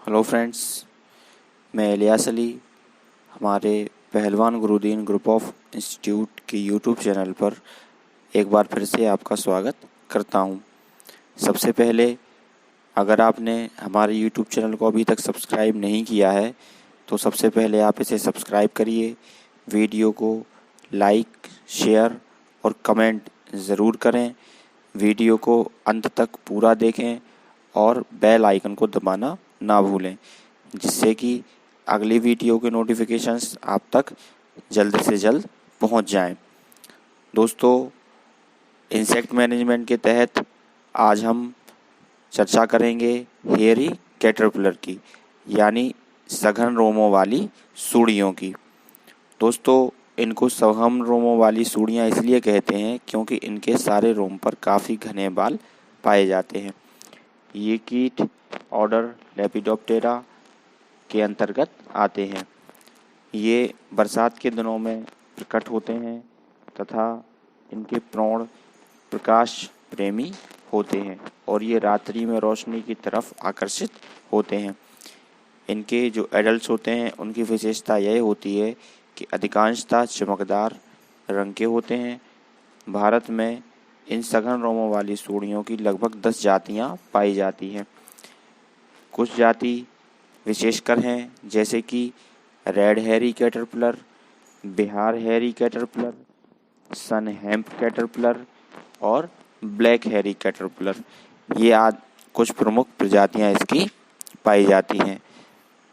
Hello friends, मैं इलियास अली हमारे पहलवान गुरुदीन ग्रुप ऑफ इंस्टीट्यूट के यूट्यूब चैनल पर एक बार फिर से आपका स्वागत करता हूं। सबसे पहले अगर आपने हमारे यूट्यूब चैनल को अभी तक सब्सक्राइब नहीं किया है तो सबसे पहले आप इसे सब्सक्राइब करिए, वीडियो को लाइक, शेयर और कमेंट ज़रूर करें। वीडियो को अंत तक पूरा देखें और बेल आइकन को दबाना ना भूलें, जिससे कि अगली वीडियो के नोटिफिकेशंस आप तक जल्द से जल्द पहुंच जाएं। दोस्तों, इंसेक्ट मैनेजमेंट के तहत आज हम चर्चा करेंगे हेयरी कैटरपिलर की, यानी सघन रोमों वाली सूड़ियों की। दोस्तों, इनको सघन रोमों वाली सूड़ियाँ इसलिए कहते हैं क्योंकि इनके सारे रोम पर काफ़ी घने बाल पाए जाते हैं। ये कीट ऑर्डर लेपिडोप्टेरा के अंतर्गत आते हैं। ये बरसात के दिनों में प्रकट होते हैं तथा इनके प्रौढ़ प्रकाश प्रेमी होते हैं और ये रात्रि में रोशनी की तरफ आकर्षित होते हैं। इनके जो एडल्ट्स होते हैं उनकी विशेषता यह होती है कि अधिकांशतः चमकदार रंग के होते हैं। भारत में इन सघन रोमों वाली सूड़ियों की लगभग 10 जातियाँ पाई जाती हैं। कुछ जाति विशेषकर हैं, जैसे कि red hairy caterpillar, Bihar hairy caterpillar, sun hemp caterpillar और ब्लैक हेयरी कैटरपिलर। ये कुछ प्रमुख प्रजातियां इसकी पाई जाती हैं।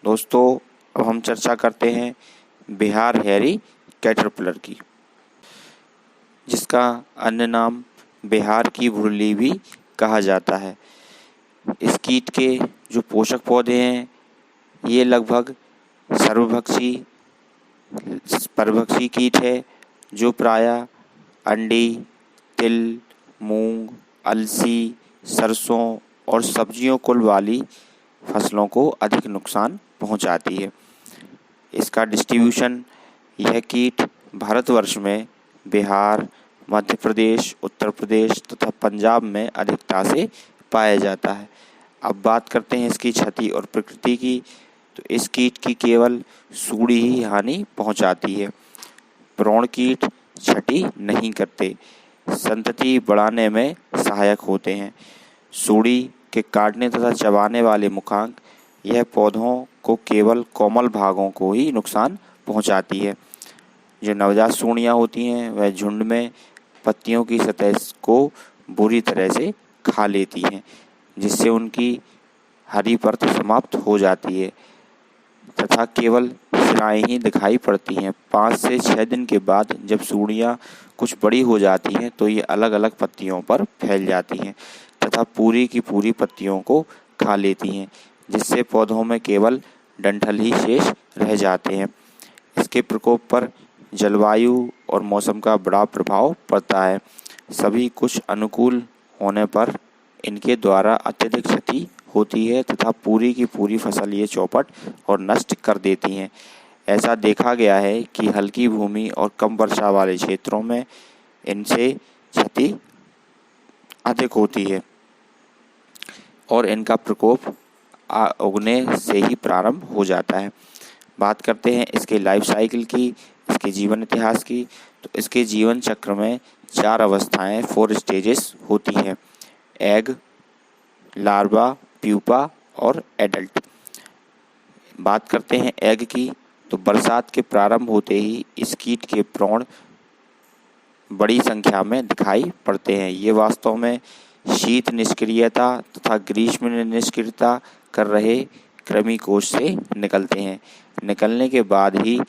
दोस्तों, अब हम चर्चा करते हैं बिहार हेयरी कैटरपिलर की, जिसका अन्य नाम बिहार की भुरली भी कहा जाता है। इस कीट के जो पोषक पौधे हैं ये लगभग परभक्षी कीट है, जो प्रायः अंडी, तिल, मूंग, अलसी, सरसों और सब्जियों कुल वाली फसलों को अधिक नुकसान पहुंचाती है। इसका डिस्ट्रीब्यूशन, यह कीट भारतवर्ष में बिहार, मध्य प्रदेश, उत्तर प्रदेश तथा पंजाब में अधिकता से पाया जाता है। अब बात करते हैं इसकी क्षति और प्रकृति की, तो इस कीट की केवल सूड़ी ही हानि पहुंचाती है। प्रौढ़ कीट क्षति नहीं करते, संतति बढ़ाने में सहायक होते हैं। सूड़ी के काटने तथा चबाने वाले मुखांक, यह पौधों को केवल कोमल भागों को ही नुकसान पहुंचाती है। जो नवजात सूड़ियाँ होती हैं वह झुंड में पत्तियों की सतह को बुरी तरह से खा लेती हैं, जिससे उनकी हरी परत समाप्त हो जाती है तथा केवल सिराएं ही दिखाई पड़ती हैं। 5 से 6 दिन के बाद जब सूड़ियाँ कुछ बड़ी हो जाती हैं तो ये अलग अलग पत्तियों पर फैल जाती हैं तथा पूरी की पूरी पत्तियों को खा लेती हैं, जिससे पौधों में केवल डंठल ही शेष रह जाते हैं। इसके प्रकोप पर जलवायु और मौसम का बड़ा प्रभाव पड़ता है। सभी कुछ अनुकूल होने पर इनके द्वारा अत्यधिक क्षति होती है तथा पूरी की पूरी फसल ये चौपट और नष्ट कर देती हैं। ऐसा देखा गया है कि हल्की भूमि और कम वर्षा वाले क्षेत्रों में इनसे क्षति अधिक होती है और इनका प्रकोप उगने से ही प्रारंभ हो जाता है। बात करते हैं इसके लाइफ साइकिल की, इसके जीवन इतिहास की, तो इसके जीवन चक्र में 4 अवस्थाएं, 4 स्टेजेस होती हैं: एग, लार्वा, प्यूपा और एडल्ट। बात करते हैं एग की, तो बरसात के प्रारंभ होते ही इस कीट के प्रौढ़ बड़ी संख्या में दिखाई पड़ते हैं। ये वास्तव में शीत निष्क्रियता तथा ग्रीष्म निष्क्रियता कर रहे कृमि कोश से निकलते हैं। निकलने के बाद ही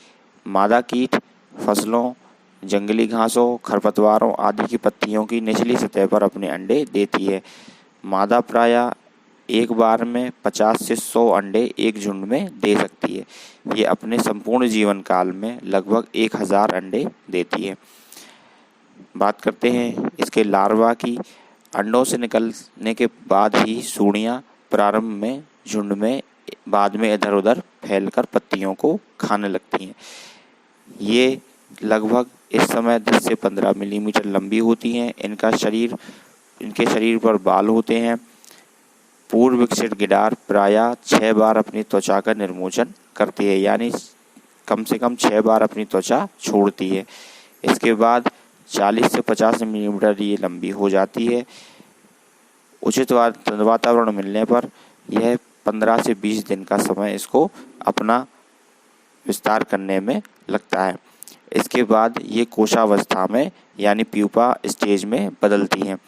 मादा कीट फसलों, जंगली घासों, खरपतवारों आदि की पत्तियों की निचली सतह पर अपने अंडे देती है। मादा प्रायः एक बार में 50 से 100 अंडे एक झुंड में दे सकती है। ये अपने संपूर्ण जीवन काल में लगभग 1000 अंडे देती है। बात करते हैं इसके लार्वा की। अंडों से निकलने के बाद ही सूड़ियाँ प्रारंभ में झुंड में, बाद में इधर उधर फैलकर पत्तियों को खाने लगती हैं। ये लगभग इस समय 10 से 15 मिलीमीटर लंबी होती हैं। इनके शरीर पर बाल होते हैं। पूर्व विकसित गिडार प्रायः 6 बार अपनी त्वचा का निर्मोचन करती है, यानी कम से कम 6 बार अपनी त्वचा छोड़ती है। इसके बाद 40 से 50 मिलीमीटर ये लंबी हो जाती है। उचित वातावरण मिलने पर यह 15 से 20 दिन का समय इसको अपना विस्तार करने में लगता है। इसके बाद ये कोशावस्था में यानी प्यूपा स्टेज में बदलती हैं।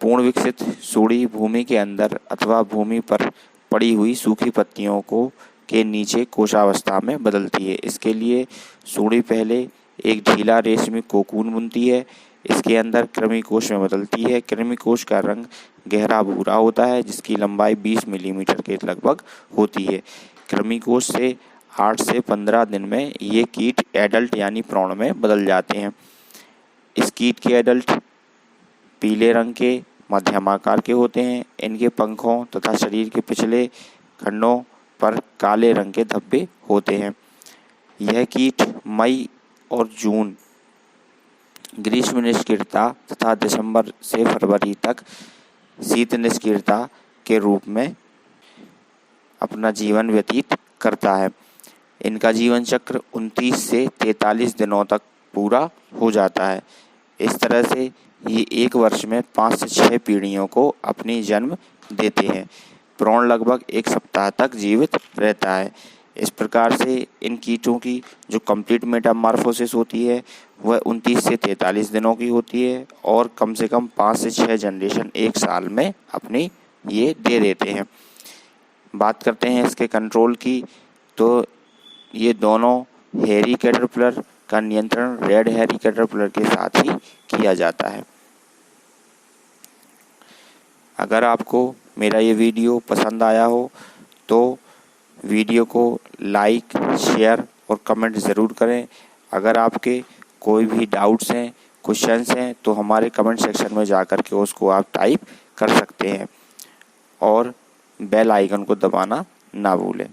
पूर्ण विकसित सूढ़ी भूमि के अंदर अथवा भूमि पर पड़ी हुई सूखी पत्तियों को के नीचे कोशावस्था में बदलती है। इसके लिए सूढ़ी पहले एक ढीला रेशमी कोकून बुनती है। इसके अंदर कृमिकोश में बदलती है। कृमिकोश का रंग गहरा भूरा होता है, जिसकी लंबाई 20 मिलीमीटर के लगभग होती है। कृमिकोश से 8 से 15 दिन में ये कीट एडल्ट यानी प्रौढ़ में बदल जाते हैं। इस कीट के एडल्ट पीले रंग के मध्यम आकार के होते हैं। इनके पंखों तथा शरीर के पिछले खंडों पर काले रंग के धब्बे होते हैं। यह कीट मई और जून ग्रीष्म निष्क्रियता तथा दिसंबर से फरवरी तक शीत निष्क्रियता के रूप में अपना जीवन व्यतीत करता है। इनका जीवन चक्र 29 से 43 दिनों तक पूरा हो जाता है। इस तरह से ये एक वर्ष में 5 से 6 पीढ़ियों को अपनी जन्म देते हैं। प्रौढ़ लगभग 1 सप्ताह तक जीवित रहता है। इस प्रकार से इन कीटों की जो कंप्लीट मेटामॉर्फोसिस होती है वह 29 से 43 दिनों की होती है और कम से कम 5 से 6 जनरेशन एक साल में अपनी ये दे देते हैं। बात करते हैं इसके कंट्रोल की, तो ये दोनों हेरी कैटरपिलर का नियंत्रण रेड हेरी कैटरपिलर के साथ ही किया जाता है। अगर आपको मेरा ये वीडियो पसंद आया हो तो वीडियो को लाइक, शेयर और कमेंट ज़रूर करें। अगर आपके कोई भी डाउट्स हैं, क्वेश्चंस हैं तो हमारे कमेंट सेक्शन में जाकर के उसको आप टाइप कर सकते हैं और बेल आइकन को दबाना ना भूलें।